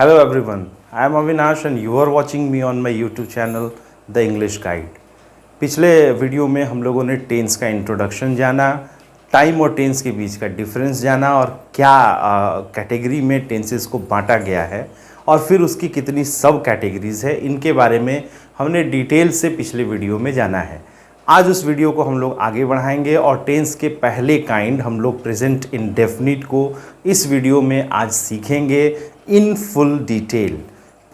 Hello everyone, I am Avinash and you are watching me on my YouTube channel The English Guide। पिछले video में हम लोगों ने tense का introduction जाना, टाइम और टेंस के बीच का डिफरेंस जाना और क्या कैटेगरी में टेंसेस को बांटा गया है और फिर उसकी कितनी सब कैटेगरीज है, इनके बारे में हमने डिटेल से पिछले वीडियो में जाना है। आज उस वीडियो को हम लोग आगे बढ़ाएंगे और टेंस के पहले काइंड हम लोग प्रेजेंट इंडेफिनिट को इस वीडियो में आज सीखेंगे इन फुल डिटेल।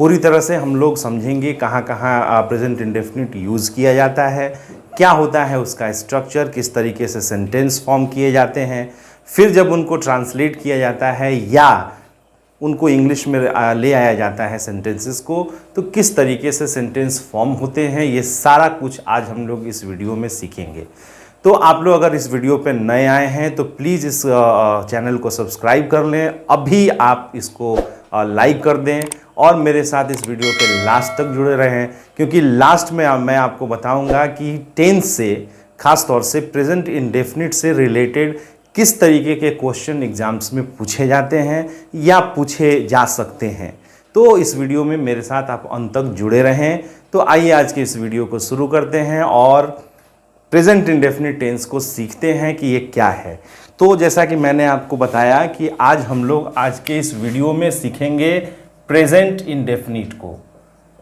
पूरी तरह से हम लोग समझेंगे कहाँ कहाँ प्रेजेंट इंडेफिनिट यूज़ किया जाता है, क्या होता है उसका स्ट्रक्चर, किस तरीके से सेंटेंस फॉर्म किए जाते हैं, फिर जब उनको ट्रांसलेट किया जाता है या उनको इंग्लिश में ले आया जाता है सेंटेंसेस को, तो किस तरीके से सेंटेंस फॉर्म होते हैं, ये सारा कुछ आज हम लोग इस वीडियो में सीखेंगे। तो आप लोग अगर इस वीडियो पे नए आए हैं तो प्लीज़ इस चैनल को सब्सक्राइब कर लें, अभी आप इसको लाइक कर दें और मेरे साथ इस वीडियो के लास्ट तक जुड़े रहें, क्योंकि लास्ट में मैं आपको बताऊंगा कि टेंस से, ख़ास तौर से प्रेजेंट इंडेफिनिट से रिलेटेड किस तरीके के क्वेश्चन एग्जाम्स में पूछे जाते हैं या पूछे जा सकते हैं। तो इस वीडियो में मेरे साथ आप अंत तक जुड़े रहें। तो आइए आज के इस वीडियो को शुरू करते हैं और प्रेजेंट इंडेफिनिट टेंस को सीखते हैं कि ये क्या है। तो जैसा कि मैंने आपको बताया कि आज हम लोग आज के इस वीडियो में सीखेंगे प्रेजेंट इंडेफिनिट को।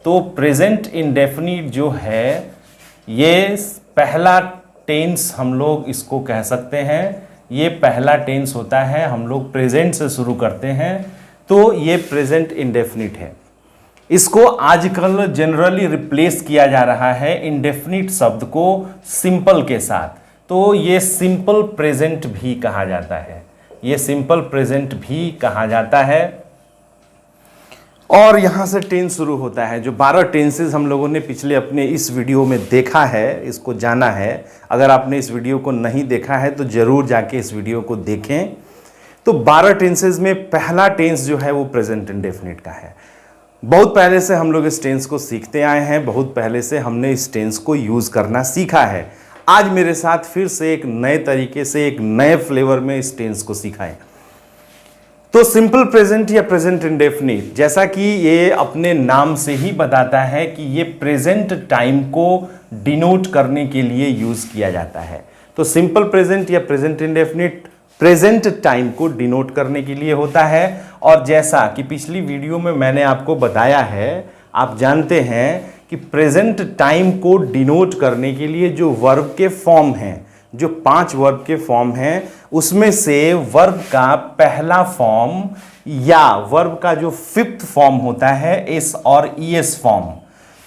तो प्रेजेंट इंडेफिनिट जो है ये पहला टेंस हम लोग इसको कह सकते हैं। ये पहला टेंस होता है, हम लोग प्रेजेंट से शुरू करते हैं, तो ये प्रेजेंट इंडेफिनिट है। इसको आजकल जनरली रिप्लेस किया जा रहा है इंडेफिनिट शब्द को सिंपल के साथ, तो ये सिंपल प्रेजेंट भी कहा जाता है, ये सिंपल प्रेजेंट भी कहा जाता है। और यहाँ से टेंस शुरू होता है। जो 12 टेंसेस हम लोगों ने पिछले अपने इस वीडियो में देखा है, इसको जाना है। अगर आपने इस वीडियो को नहीं देखा है तो ज़रूर जाके इस वीडियो को देखें। तो 12 टेंसेस में पहला टेंस जो है वो प्रेजेंट इंडेफिनिट का है। बहुत पहले से हम लोग इस टेंस को सीखते आए हैं, बहुत पहले से हमने इस टेंस को यूज़ करना सीखा है। आज मेरे साथ फिर से एक नए तरीके से, एक नए फ्लेवर में इस टेंस को सिखाएं। तो सिंपल प्रेजेंट या प्रेजेंट इंडेफिनिट, जैसा कि ये अपने नाम से ही बताता है कि ये प्रेजेंट टाइम को डिनोट करने के लिए यूज़ किया जाता है। तो सिंपल प्रेजेंट या प्रेजेंट इंडेफिनिट प्रेजेंट टाइम को डिनोट करने के लिए होता है। और जैसा कि पिछली वीडियो में मैंने आपको बताया है, आप जानते हैं कि प्रेजेंट टाइम को डिनोट करने के लिए जो वर्ब के फॉर्म हैं, जो 5 वर्ब के फॉर्म हैं, उसमें से वर्ब का पहला फॉर्म या वर्ब का जो 5th फॉर्म होता है एस और ईएस फॉर्म,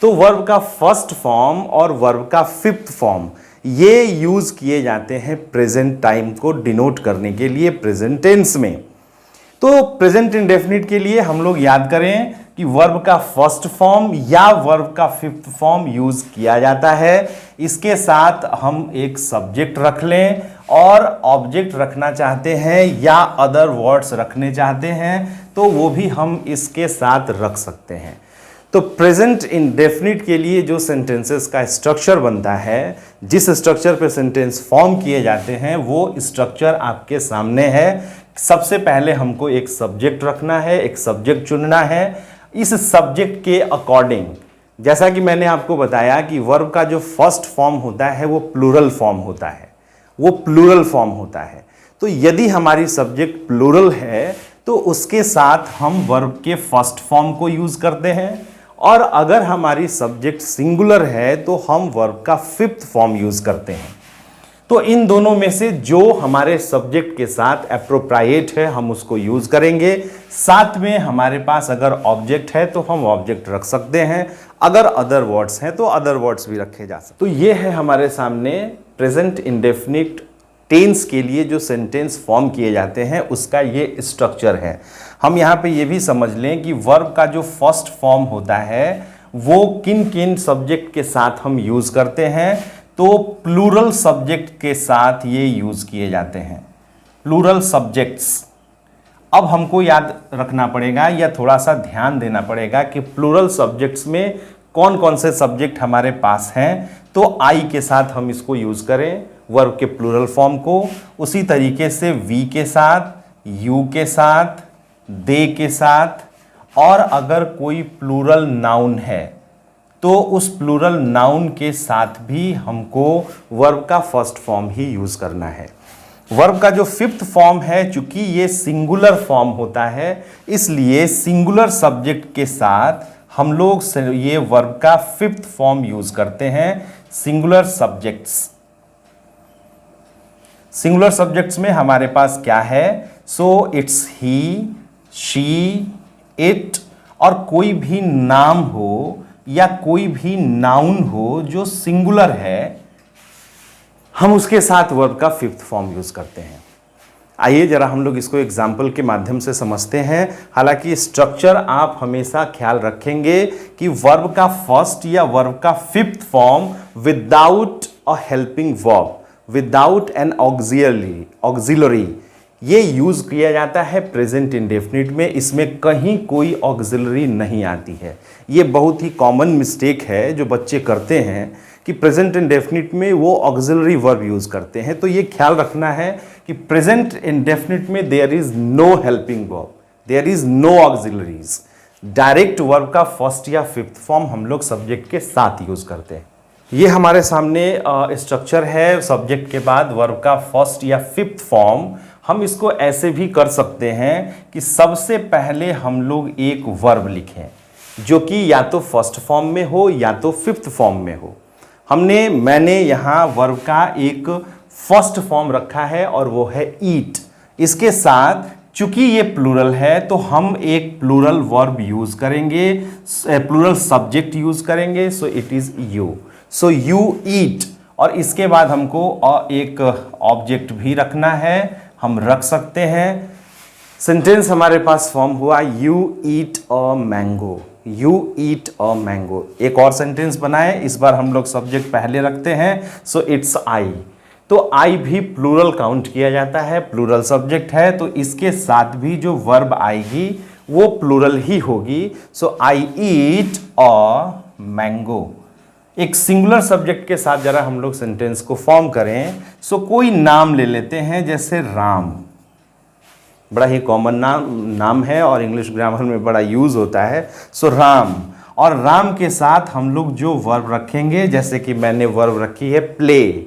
तो वर्ब का फर्स्ट फॉर्म और वर्ब का 5th फॉर्म ये यूज किए जाते हैं प्रेजेंट टाइम को डिनोट करने के लिए प्रेजेंट टेंस में। तो प्रेजेंट इंडेफिनिट के लिए हम लोग याद करें कि वर्ब का फर्स्ट फॉर्म या वर्ब का 5th फॉर्म यूज किया जाता है। इसके साथ हम एक सब्जेक्ट रख लें और ऑब्जेक्ट रखना चाहते हैं या अदर वर्ड्स रखने चाहते हैं तो वो भी हम इसके साथ रख सकते हैं। तो प्रेजेंट इंडेफिनिट के लिए जो सेंटेंसेस का स्ट्रक्चर बनता है, जिस स्ट्रक्चर पे सेंटेंस फॉर्म किए जाते हैं, वो स्ट्रक्चर आपके सामने है। सबसे पहले हमको एक सब्जेक्ट रखना है, एक सब्जेक्ट चुनना है। इस सब्जेक्ट के अकॉर्डिंग, जैसा कि मैंने आपको बताया कि वर्ब का जो फर्स्ट फॉर्म होता है वो प्लूरल फॉर्म होता है, वो प्लूरल फॉर्म होता है। तो यदि हमारी सब्जेक्ट प्लूरल है तो उसके साथ हम वर्ब के फर्स्ट फॉर्म को यूज करते हैं, और अगर हमारी सब्जेक्ट सिंगुलर है तो हम वर्ब का 5th फॉर्म यूज करते हैं। तो इन दोनों में से जो हमारे सब्जेक्ट के साथ एप्रोप्रिएट है हम उसको यूज करेंगे। साथ में हमारे पास अगर ऑब्जेक्ट है तो हम ऑब्जेक्ट रख सकते हैं, अगर अदर वर्ड्स हैं तो अदर वर्ड्स भी रखे जा सकते। तो ये है हमारे सामने प्रेजेंट इंडेफिनिट टेंस के लिए जो सेंटेंस फॉर्म किए जाते हैं उसका ये स्ट्रक्चर है। हम यहाँ पे ये भी समझ लें कि वर्ब का जो फर्स्ट फॉर्म होता है वो किन किन सब्जेक्ट के साथ हम यूज करते हैं। तो प्लूरल सब्जेक्ट के साथ ये यूज किए जाते हैं, प्लूरल सब्जेक्ट्स। अब हमको याद रखना पड़ेगा या थोड़ा सा ध्यान देना पड़ेगा कि प्लूरल सब्जेक्ट्स में कौन कौन से सब्जेक्ट हमारे पास हैं। तो आई के साथ हम इसको यूज करें वर्ब के प्लूरल फॉर्म को, उसी तरीके से वी के साथ, यू के साथ, दे के साथ, और अगर कोई प्लूरल नाउन है तो उस प्लूरल नाउन के साथ भी हमको वर्ब का फर्स्ट फॉर्म ही यूज करना है। वर्ब का जो फिफ्थ फॉर्म है, चूंकि ये सिंगुलर फॉर्म होता है, इसलिए सिंगुलर सब्जेक्ट के साथ हम लोग ये वर्ब का फिफ्थ फॉर्म यूज करते हैं, सिंगुलर सब्जेक्ट्स। सिंगुलर सब्जेक्ट्स में हमारे पास क्या है? So it's he, she, it, और कोई भी नाम हो या कोई भी नाउन हो जो सिंगुलर है, हम उसके साथ वर्ब का फिफ्थ फॉर्म यूज करते हैं। आइए जरा हम लोग इसको एग्जाम्पल के माध्यम से समझते हैं। हालांकि स्ट्रक्चर आप हमेशा ख्याल रखेंगे कि वर्ब का फर्स्ट या वर्ब का fifth form without a helping verb, without an auxiliary, ये यूज किया जाता है प्रेजेंट इंडेफिनिट में। इसमें कहीं कोई ऑक्सिलरी नहीं आती है। ये बहुत ही कॉमन मिस्टेक है जो बच्चे करते हैं कि प्रेजेंट इंडेफिनिट में वो ऑक्सिलरी वर्ब यूज करते हैं। तो ये ख्याल रखना है कि प्रेजेंट इंडेफिनिट में there is no helping verb, there is no auxiliaries. Direct verb का फर्स्ट या फिफ्थ फॉर्म हम लोग सब्जेक्ट के साथ यूज करते हैं। ये हमारे सामने स्ट्रक्चर है। सब्जेक्ट के बाद वर्ब का फर्स्ट या फिफ्थ फॉर्म। हम इसको ऐसे भी कर सकते हैं कि सबसे पहले हम लोग एक वर्ब लिखें जो कि या तो फर्स्ट फॉर्म में हो या तो फिफ्थ फॉर्म में हो। मैंने यहाँ वर्ब का एक फर्स्ट फॉर्म रखा है और वो है ईट। इसके साथ चूंकि ये प्लूरल है तो हम एक प्लूरल वर्ब यूज करेंगे, प्लूरल सब्जेक्ट यूज करेंगे। So it is you, so you eat. और इसके बाद हमको एक ऑब्जेक्ट भी रखना है, हम रख सकते हैं। सेंटेंस हमारे पास फॉर्म हुआ you eat a mango, you eat a mango. एक और सेंटेंस बनाए, इस बार हम लोग सब्जेक्ट पहले रखते हैं। सो इट्स आई, तो आई भी प्लूरल काउंट किया जाता है, प्लूरल सब्जेक्ट है, तो इसके साथ भी जो वर्ब आएगी वो प्लूरल ही होगी। सो आई ईट अ मैंगो। एक सिंगुलर सब्जेक्ट के साथ जरा हम लोग सेंटेंस को फॉर्म करें। सो कोई नाम ले लेते हैं, जैसे राम। बड़ा ही कॉमन नाम है और इंग्लिश ग्रामर में बड़ा यूज होता है। सो राम, और राम के साथ हम लोग जो वर्ब रखेंगे, जैसे कि मैंने वर्ब रखी है प्ले।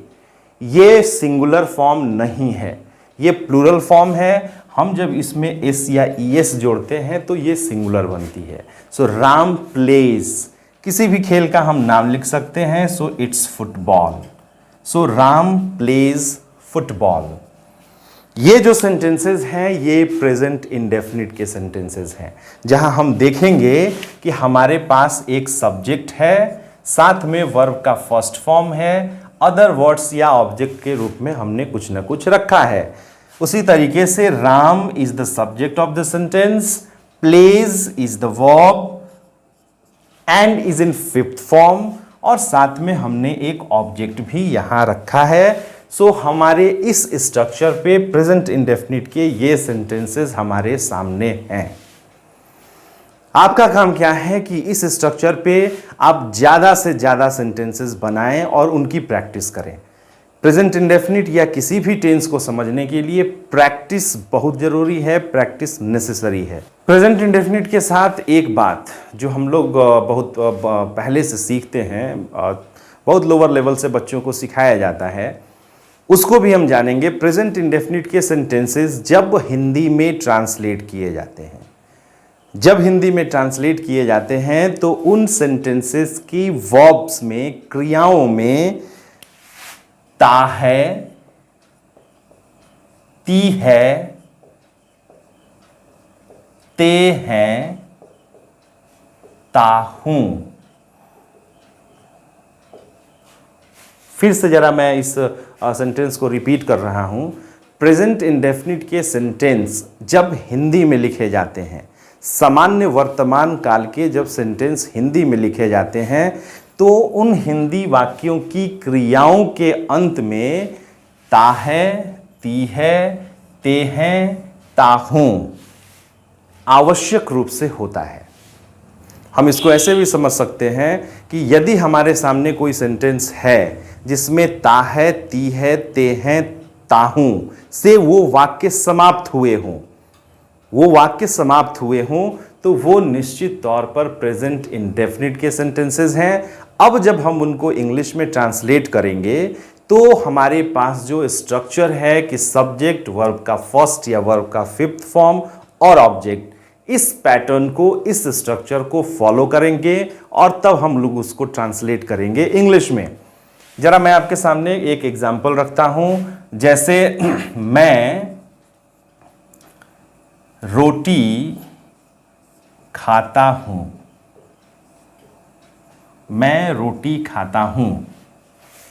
ये सिंगुलर फॉर्म नहीं है, ये प्लूरल फॉर्म है। हम जब इसमें एस या ईएस जोड़ते हैं तो ये सिंगुलर बनती है। So Ram plays. किसी भी खेल का हम नाम लिख सकते हैं। So it's football, so Ram plays football. ये जो सेंटेंसेस हैं ये प्रेजेंट इंडेफिनिट के सेंटेंसेस हैं, जहां हम देखेंगे कि हमारे पास एक सब्जेक्ट है, साथ में वर्ब का फर्स्ट फॉर्म है, अदर वर्ड्स या ऑब्जेक्ट के रूप में हमने कुछ ना कुछ रखा है। उसी तरीके से Ram is the subject of the sentence, plays is the verb, and is in fifth form, और साथ में हमने एक ऑब्जेक्ट भी यहां रखा है। सो हमारे इस स्ट्रक्चर पे प्रेजेंट इंडेफिनिट के ये सेंटेंसेस हमारे सामने हैं। आपका काम क्या है कि इस स्ट्रक्चर पे आप ज़्यादा से ज़्यादा सेंटेंसेस बनाएं और उनकी प्रैक्टिस करें। प्रेजेंट इंडेफिनिट या किसी भी टेंस को समझने के लिए प्रैक्टिस बहुत ज़रूरी है, प्रैक्टिस नेसेसरी है। प्रेजेंट इंडेफिनिट के साथ एक बात जो हम लोग बहुत पहले से सीखते हैं, बहुत लोअर लेवल से बच्चों को सिखाया जाता है, उसको भी हम जानेंगे। प्रेजेंट इंडेफिनिट के सेंटेंसेस जब हिंदी में ट्रांसलेट किए जाते हैं, जब हिंदी में ट्रांसलेट किए जाते हैं तो उन सेंटेंसेस की वर्ब्स में, क्रियाओं में ता है, ती है, ते हैं, ता हूं। फिर से जरा मैं इस सेंटेंस को रिपीट कर रहा हूं। प्रेजेंट इंडेफिनिट के सेंटेंस जब हिंदी में लिखे जाते हैं, सामान्य वर्तमान काल के जब सेंटेंस हिंदी में लिखे जाते हैं तो उन हिंदी वाक्यों की क्रियाओं के अंत में ता है, ती है, ते हैं, ता हूं आवश्यक रूप से होता है। हम इसको ऐसे भी समझ सकते हैं कि यदि हमारे सामने कोई सेंटेंस है जिसमें ता है, ती है, ते हैं, ता हूं से वो वाक्य समाप्त हुए हों, तो वो निश्चित तौर पर प्रेजेंट इंडेफिनिट के सेंटेंसेस हैं। अब जब हम उनको इंग्लिश में ट्रांसलेट करेंगे तो हमारे पास जो स्ट्रक्चर है कि सब्जेक्ट, वर्ब का फर्स्ट या वर्ब का फिफ्थ फॉर्म और ऑब्जेक्ट, इस पैटर्न को, इस स्ट्रक्चर को फॉलो करेंगे और तब हम लोग उसको ट्रांसलेट करेंगे इंग्लिश में। जरा मैं आपके सामने एक एग्जांपल रखता हूं, जैसे मैं रोटी खाता हूं। मैं रोटी खाता हूं।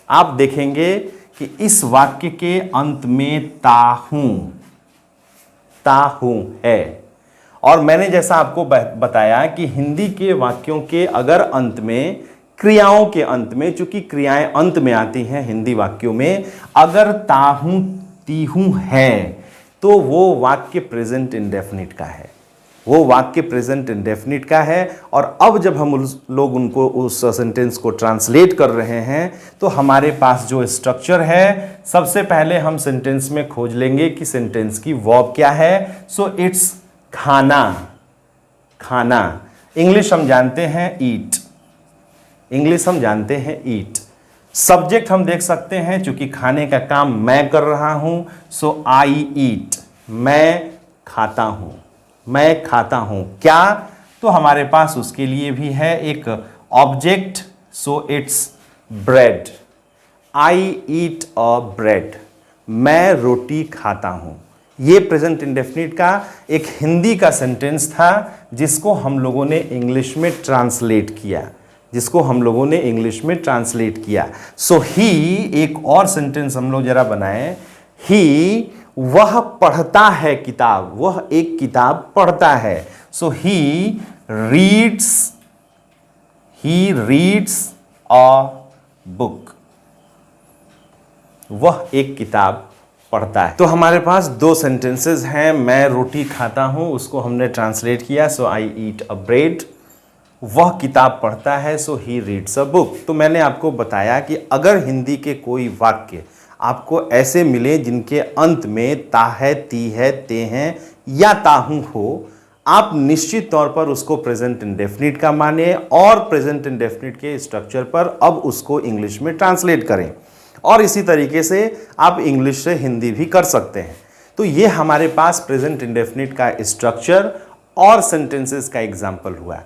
आप देखेंगे कि इस वाक्य के अंत में ताहूं है। और मैंने जैसा आपको बताया कि हिंदी के वाक्यों के अगर अंत में, क्रियाओं के अंत में, चूंकि क्रियाएं अंत में आती हैं हिंदी वाक्यों में, अगर ताहूं तीहूं है तो वो वाक्य प्रेजेंट इंडेफिनिट का है। वो वाक्य प्रेजेंट इंडेफिनिट का है। और अब जब हम लोग उनको, उस सेंटेंस को ट्रांसलेट कर रहे हैं तो हमारे पास जो स्ट्रक्चर है, सबसे पहले हम सेंटेंस में खोज लेंगे कि सेंटेंस की वर्ब क्या है। सो इट्स खाना। खाना इंग्लिश हम जानते हैं ईट। इंग्लिश हम जानते हैं ईट। सब्जेक्ट हम देख सकते हैं, चूंकि खाने का काम मैं कर रहा हूं, सो आई ईट। मैं खाता हूं। मैं खाता हूं क्या, तो हमारे पास उसके लिए भी है एक object. So it's bread. I eat a bread. मैं रोटी खाता हूं। ये प्रेजेंट इंडेफिनिट का एक हिंदी का सेंटेंस था जिसको हम लोगों ने इंग्लिश में ट्रांसलेट किया। सो ही, एक और सेंटेंस हम लोग जरा बनाएं। ही, वह पढ़ता है किताब। वह एक किताब पढ़ता है। सो ही रीड्स अ बुक। वह एक किताब पढ़ता है। तो हमारे पास दो सेंटेंसेस हैं। मैं रोटी खाता हूं, उसको हमने ट्रांसलेट किया, सो आई ईट अ ब्रेड। वह किताब पढ़ता है, सो ही रीड्स अ बुक। तो मैंने आपको बताया कि अगर हिंदी के कोई वाक्य आपको ऐसे मिले जिनके अंत में ता है, ती है, ते हैं या ताहू हो, आप निश्चित तौर पर उसको प्रेजेंट इंडेफिनिट का माने और प्रेजेंट इंडेफिनिट के स्ट्रक्चर पर अब उसको इंग्लिश में ट्रांसलेट करें। और इसी तरीके से आप इंग्लिश से हिंदी भी कर सकते हैं। तो ये हमारे पास प्रेजेंट इंडेफिनिट का स्ट्रक्चर और सेंटेंसेस का एग्जाम्पल हुआ।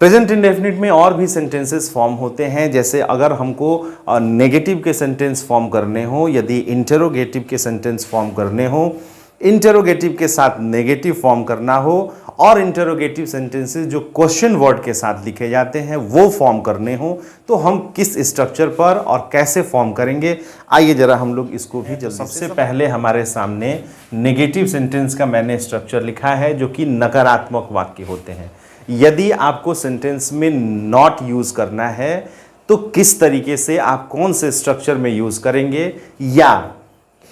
प्रेजेंट इंडेफिनिट में और भी सेंटेंसेस फॉर्म होते हैं, जैसे अगर हमको नेगेटिव के सेंटेंस फॉर्म करने हो, यदि इंटरोगेटिव के सेंटेंस फॉर्म करने हो, इंटरोगेटिव के साथ नेगेटिव फॉर्म करना हो, और इंटरोगेटिव सेंटेंसेस जो क्वेश्चन वर्ड के साथ लिखे जाते हैं वो फॉर्म करने हो, तो हम किस स्ट्रक्चर पर और कैसे फॉर्म करेंगे, आइए जरा हम लोग इसको भी जल्दी। सबसे पहले हमारे सामने नेगेटिव सेंटेंस का मैंने स्ट्रक्चर लिखा है, जो कि नकारात्मक वाक्य होते हैं। यदि आपको सेंटेंस में नॉट यूज करना है तो किस तरीके से, आप कौन से स्ट्रक्चर में यूज करेंगे, या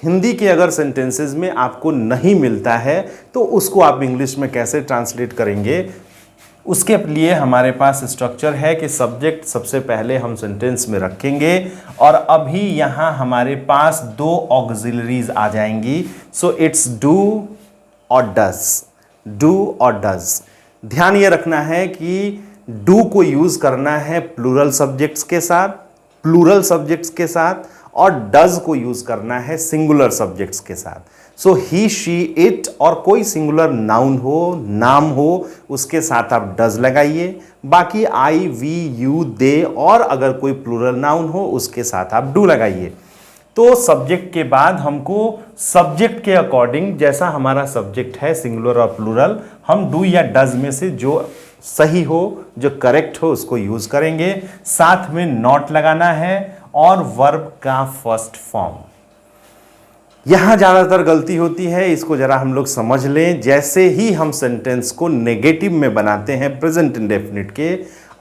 हिंदी के अगर सेंटेंसेस में आपको नहीं मिलता है तो उसको आप इंग्लिश में कैसे ट्रांसलेट करेंगे, उसके लिए हमारे पास स्ट्रक्चर है कि सब्जेक्ट सबसे पहले हम सेंटेंस में रखेंगे और अभी यहां हमारे पास दो ऑक्सिलरीज आ जाएंगी। सो इट्स डू और डज। ध्यान ये रखना है कि डू को यूज करना है प्लूरल सब्जेक्ट्स के साथ और डज को यूज करना है सिंगुलर सब्जेक्ट्स के साथ। सो ही, शी, इट और कोई सिंगुलर नाउन हो, नाम हो, उसके साथ आप डज लगाइए। बाकी आई, वी, यू, दे और अगर कोई प्लूरल नाउन हो उसके साथ आप डू लगाइए। तो सब्जेक्ट के बाद हमको सब्जेक्ट के अकॉर्डिंग, जैसा हमारा सब्जेक्ट है सिंगुलर और प्लूरल, हम डू या डज में से जो सही हो, जो करेक्ट हो, उसको यूज करेंगे। साथ में नॉट लगाना है और वर्ब का फर्स्ट फॉर्म। यहां ज्यादातर गलती होती है, इसको जरा हम लोग समझ लें। जैसे ही हम सेंटेंस को नेगेटिव में बनाते हैं प्रेजेंट इंडेफिनिट के,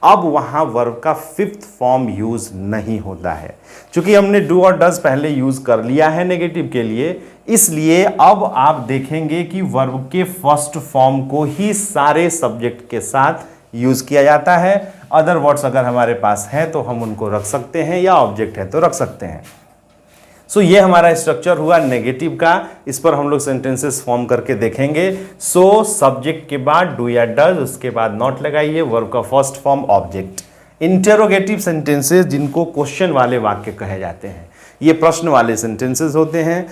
अब वहां वर्ब का फिफ्थ फॉर्म यूज नहीं होता है। क्योंकि हमने डू और डज पहले यूज कर लिया है नेगेटिव के लिए, इसलिए अब आप देखेंगे कि वर्ब के फर्स्ट फॉर्म को ही सारे सब्जेक्ट के साथ यूज किया जाता है। अदर वर्ड्स अगर हमारे पास हैं तो हम उनको रख सकते हैं, या ऑब्जेक्ट है तो रख सकते हैं। सो ये हमारा स्ट्रक्चर हुआ नेगेटिव का, इस पर हम लोग सेंटेंसेस फॉर्म करके देखेंगे। सो सब्जेक्ट के बाद डू या डज, उसके बाद नॉट लगाइए, वर्ब का first form object. Interrogative sentences जिनको क्वेश्चन वाले वाक्य कहे जाते हैं, ये प्रश्न वाले सेंटेंसेस होते हैं।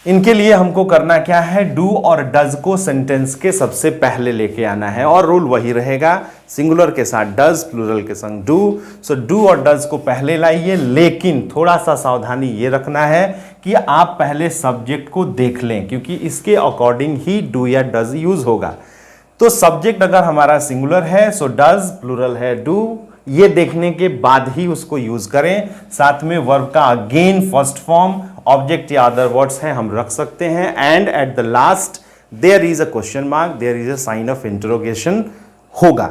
इनके लिए हमको करना क्या है, डू और डज को सेंटेंस के सबसे पहले लेके आना है और रूल वही रहेगा, सिंगुलर के साथ डज, प्लूरल के संग डू। सो डू और डज को पहले लाइए, लेकिन थोड़ा सा सावधानी ये रखना है कि आप पहले सब्जेक्ट को देख लें, क्योंकि इसके अकॉर्डिंग ही डू या डज यूज होगा। तो सब्जेक्ट अगर हमारा सिंगुलर है सो डज, प्लूरल है डू, ये देखने के बाद ही उसको यूज करें। साथ में वर्ब का अगेन फर्स्ट फॉर्म, ऑब्जेक्ट या अदर वर्ड्स हैं हम रख सकते हैं, and at the last there is a question mark, there is a sign of interrogation होगा,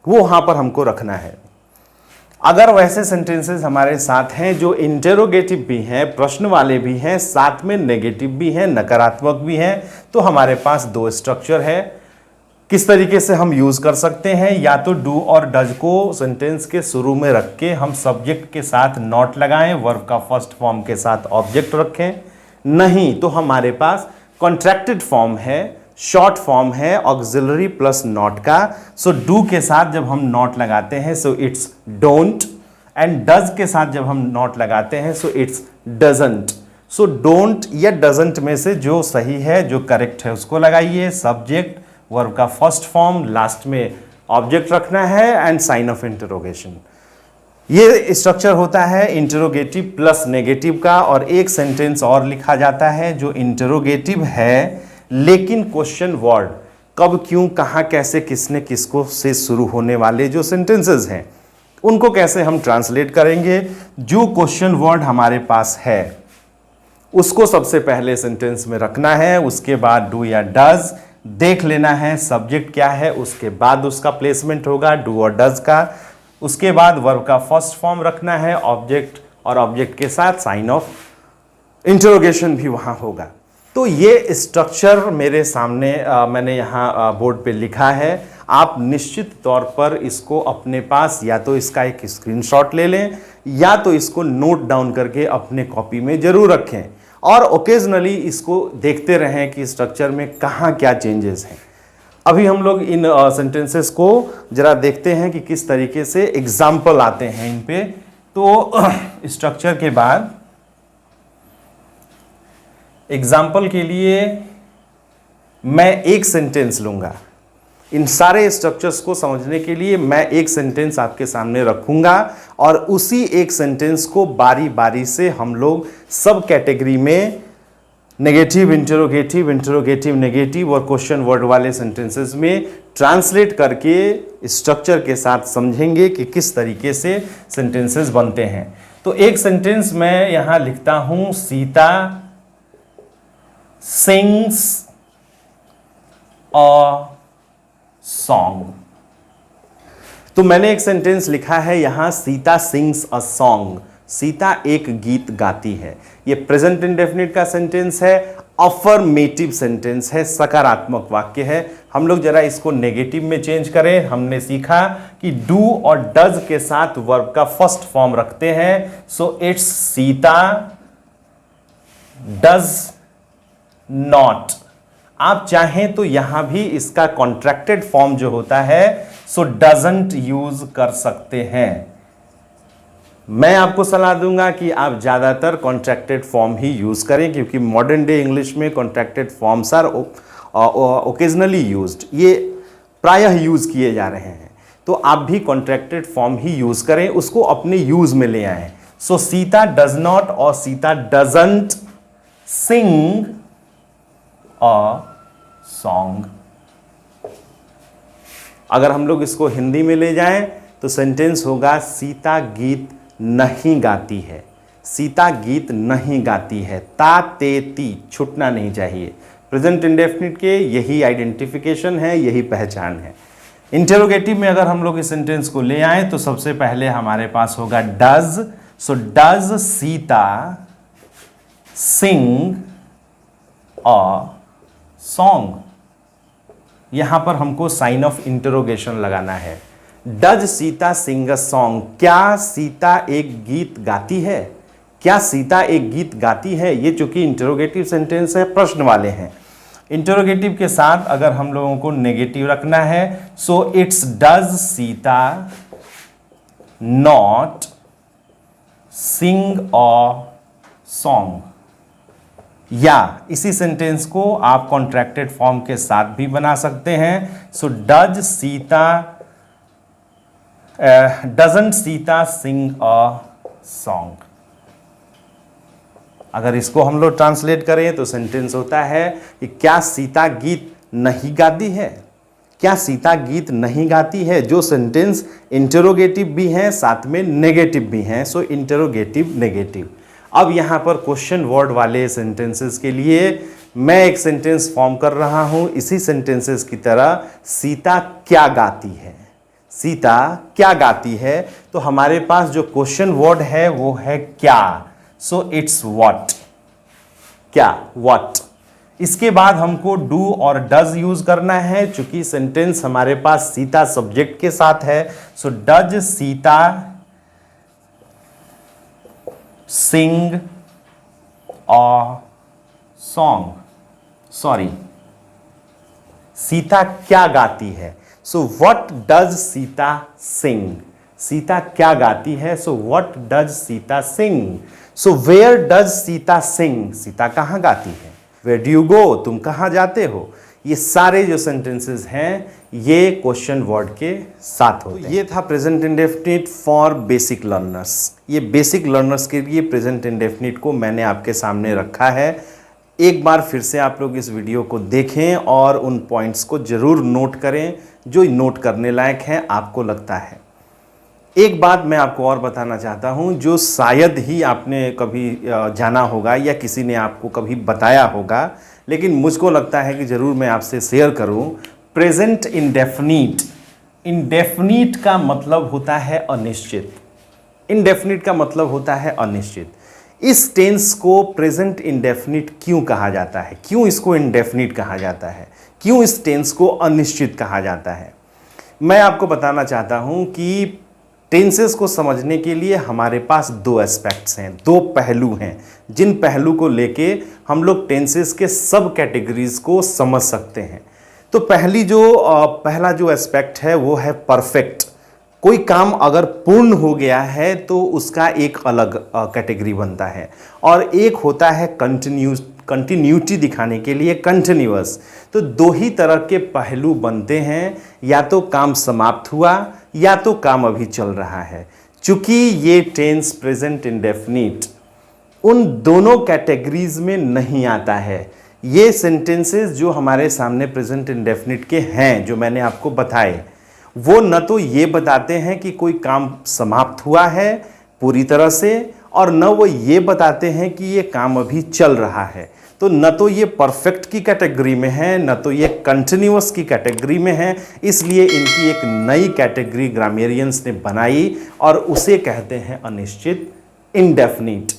वो वहां पर हमको रखना है। अगर वैसे सेंटेंसेस हमारे साथ हैं जो इंटेरोगेटिव भी हैं, प्रश्न वाले भी हैं, साथ में नेगेटिव भी हैं, नकारात्मक भी हैं, तो हमारे पास दो स्ट्रक्चर है। किस तरीके से हम यूज कर सकते हैं, या तो डू और डज को सेंटेंस के शुरू में रख के हम सब्जेक्ट के साथ नॉट लगाएं, वर्ब का फर्स्ट फॉर्म के साथ ऑब्जेक्ट रखें, नहीं तो हमारे पास कॉन्ट्रैक्टेड फॉर्म है, शॉर्ट फॉर्म है ऑक्सिलरी प्लस नॉट का। सो डू के साथ जब हम नॉट लगाते हैं so it's don't, and does के साथ जब हम नॉट लगाते हैं so it's doesn't. So don't या डजंट में से जो सही है, जो करेक्ट है, उसको लगाइए। सब्जेक्ट, वर्ब का फर्स्ट फॉर्म, लास्ट में ऑब्जेक्ट रखना है एंड साइन ऑफ इंटरोगेशन। ये स्ट्रक्चर होता है इंटरोगेटिव प्लस नेगेटिव का। और एक सेंटेंस और लिखा जाता है जो इंटरोगेटिव है लेकिन क्वेश्चन वर्ड, कब, क्यों, कहां, कैसे, किसने, किसको से शुरू होने वाले जो सेंटेंसेस हैं उनको कैसे हम ट्रांसलेट करेंगे। जो क्वेश्चन वर्ड हमारे पास है उसको सबसे पहले सेंटेंस में रखना है, उसके बाद डू या डज देख लेना है सब्जेक्ट क्या है, उसके बाद उसका प्लेसमेंट होगा डू और डज का। उसके बाद वर्ब का फर्स्ट फॉर्म रखना है, ऑब्जेक्ट, और ऑब्जेक्ट के साथ साइन ऑफ इंटरोगेशन भी वहां होगा। तो ये स्ट्रक्चर मेरे सामने मैंने यहाँ बोर्ड पे लिखा है। आप निश्चित तौर पर इसको अपने पास या तो इसका एक स्क्रीनशॉट ले लें या तो इसको नोट डाउन करके अपने कॉपी में जरूर रखें और ओकेजनली इसको देखते रहें कि स्ट्रक्चर में कहाँ क्या चेंजेस हैं। अभी हम लोग इन सेंटेंसेस को जरा देखते हैं कि किस तरीके से एग्जाम्पल आते हैं इन पे। तो स्ट्रक्चर के बाद एग्जाम्पल के लिए मैं एक सेंटेंस लूंगा। इन सारे स्ट्रक्चर्स को समझने के लिए मैं एक सेंटेंस आपके सामने रखूंगा और उसी एक सेंटेंस को बारी बारी से हम लोग सब कैटेगरी में नेगेटिव, इंटरोगेटिव, इंटरोगेटिव नेगेटिव और क्वेश्चन वर्ड वाले सेंटेंसेस में ट्रांसलेट करके स्ट्रक्चर के साथ समझेंगे कि किस तरीके से सेंटेंसेस बनते हैं। तो एक सेंटेंस मैं यहां लिखता हूं, सीता सिंग्स अ सॉन्ग। तो मैंने एक सेंटेंस लिखा है यहां, Sita sings a song. Sita एक गीत गाती है। ये प्रेजेंट इंडेफिनिट का सेंटेंस है, अफर्मेटिव सेंटेंस है, सकारात्मक वाक्य है। हम लोग जरा इसको नेगेटिव में चेंज करें। हमने सीखा कि डू और डज के साथ वर्ब का फर्स्ट फॉर्म रखते हैं। So it's Sita does not. आप चाहें तो यहां भी इसका कॉन्ट्रैक्टेड फॉर्म जो होता है सो डजंट यूज कर सकते हैं। मैं आपको सलाह दूंगा कि आप ज्यादातर कॉन्ट्रैक्टेड फॉर्म ही यूज करें, क्योंकि मॉडर्न डे इंग्लिश में contracted forms are occasionally used, ये प्रायः यूज किए जा रहे हैं। तो आप भी कॉन्ट्रैक्टेड फॉर्म ही यूज करें, उसको अपने यूज में ले आए। सो सीता डज नॉट और Sita doesn't sing a song. अगर हम लोग इसको हिंदी में ले जाएं तो सेंटेंस होगा, सीता गीत नहीं गाती है। सीता गीत नहीं गाती है। ता ते ती छूटना नहीं चाहिए। प्रेजेंट इंडेफिनिट के यही आइडेंटिफिकेशन है, यही पहचान है। इंटेरोगेटिव में अगर हम लोग इस सेंटेंस को ले आए तो सबसे पहले हमारे पास होगा does. So does Sita sing a song. यहां पर हमको साइन ऑफ इंटरोगेशन लगाना है। Does Sita sing a song, क्या सीता एक गीत गाती है? क्या सीता एक गीत गाती है? ये चूंकि इंटरोगेटिव सेंटेंस है, प्रश्न वाले हैं। इंटरोगेटिव के साथ अगर हम लोगों को नेगेटिव रखना है, so it's does Sita not sing a song. या इसी सेंटेंस को आप कॉन्ट्रैक्टेड फॉर्म के साथ भी बना सकते हैं। So does Sita doesn't Sita sing a song. अगर इसको हम लोग ट्रांसलेट करें तो सेंटेंस होता है कि क्या सीता गीत नहीं गाती है? क्या सीता गीत नहीं गाती है? जो सेंटेंस इंटरोगेटिव भी है, साथ में नेगेटिव भी हैं। सो इंटरोगेटिव, नेगेटिव। अब यहाँ पर क्वेश्चन वर्ड वाले सेंटेंसेस के लिए मैं एक सेंटेंस फॉर्म कर रहा हूँ इसी सेंटेंसेस की तरह। सीता क्या गाती है? सीता क्या गाती है? तो हमारे पास जो क्वेश्चन वर्ड है वो है क्या। So it's what. क्या? व्हाट। इसके बाद हमको डू और डज यूज करना है, चूंकि सेंटेंस हमारे पास सीता सब्जेक्ट के साथ है। So does Sita sing a song. Sorry, Sita क्या गाती है? So what does Sita sing. Sita क्या गाती है? So what does Sita sing. So where does Sita sing. Sita कहाँ गाती है? Where do you go. तुम कहाँ जाते हो? ये सारे जो सेंटेंसेस हैं ये क्वेश्चन वर्ड के साथ होते हैं। ये था present indefinite for basic learners. ये बेसिक लर्नर्स के लिए प्रेजेंट इंडेफिनिट को मैंने आपके सामने रखा है। एक बार फिर से आप लोग इस वीडियो को देखें और उन पॉइंट्स को जरूर नोट करें जो नोट करने लायक हैं आपको लगता है। एक बात मैं आपको और बताना चाहता हूं जो शायद ही आपने कभी जाना होगा या किसी ने आपको कभी बताया होगा, लेकिन मुझको लगता है कि ज़रूर मैं आपसे शेयर करूं। Present indefinite. इंडेफिनिट का मतलब होता है अनिश्चित। इंडेफिनिट का मतलब होता है अनिश्चित। इस टेंस को प्रेजेंट इंडेफिनिट क्यों कहा जाता है? क्यों इसको इंडेफिनिट कहा जाता है? क्यों इस टेंस को अनिश्चित कहा जाता है? मैं आपको बताना चाहता हूं कि टेंसेस को समझने के लिए हमारे पास दो एस्पेक्ट्स हैं, दो पहलू हैं, जिन पहलू को लेके हम लोग टेंसेस के सब कैटेगरीज को समझ सकते हैं। तो पहला जो एस्पेक्ट है वो है परफेक्ट। कोई काम अगर पूर्ण हो गया है तो उसका एक अलग कैटेगरी बनता है, और एक होता है कंटिन्यूटी दिखाने के लिए कंटिन्यूअस। तो दो ही तरह के पहलू बनते हैं, या तो काम समाप्त हुआ या तो काम अभी चल रहा है। चूंकि ये टेंस प्रेजेंट इंडेफिनिट उन दोनों कैटेगरीज में नहीं आता है। ये सेंटेंसेस जो हमारे सामने प्रेजेंट इंडेफिनिट के हैं, जो मैंने आपको बताए, वो न तो ये बताते हैं कि कोई काम समाप्त हुआ है पूरी तरह से, और न वो ये बताते हैं कि ये काम अभी चल रहा है। तो न तो ये परफेक्ट की कैटेगरी में है, न तो ये कंटिन्यूअस की कैटेगरी में है। इसलिए इनकी एक नई कैटेगरी ग्रामेरियंस ने बनाई और उसे कहते हैं अनिश्चित, इंडेफिनिट,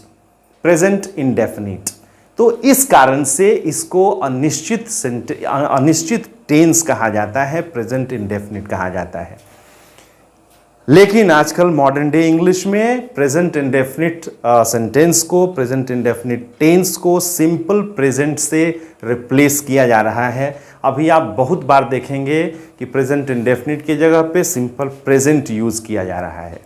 प्रेजेंट इंडेफिनिट। तो इस कारण से इसको अनिश्चित टेंस कहा जाता है, प्रेजेंट इंडेफिनिट कहा जाता है। लेकिन आजकल मॉडर्न डे इंग्लिश में प्रेजेंट इंडेफिनिट सेंटेंस को, प्रेजेंट इंडेफिनिट टेंस को सिंपल प्रेजेंट से रिप्लेस किया जा रहा है। अभी आप बहुत बार देखेंगे कि प्रेजेंट इंडेफिनिट की जगह पे सिंपल प्रेजेंट यूज़ किया जा रहा है।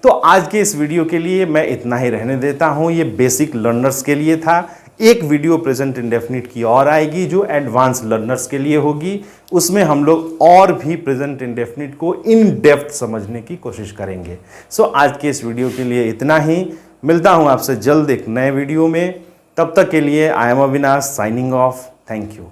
तो आज के इस वीडियो के लिए मैं इतना ही रहने देता हूँ। ये बेसिक लर्नर्स के लिए था। एक वीडियो प्रेजेंट इंडेफिनिट की और आएगी जो एडवांस लर्नर्स के लिए होगी। उसमें हम लोग और भी प्रेजेंट इंडेफिनिट को इन डेप्थ समझने की कोशिश करेंगे। सो आज के इस वीडियो के लिए इतना ही। मिलता हूं आपसे जल्द एक नए वीडियो में। तब तक के लिए I am Avinash signing off. Thank you.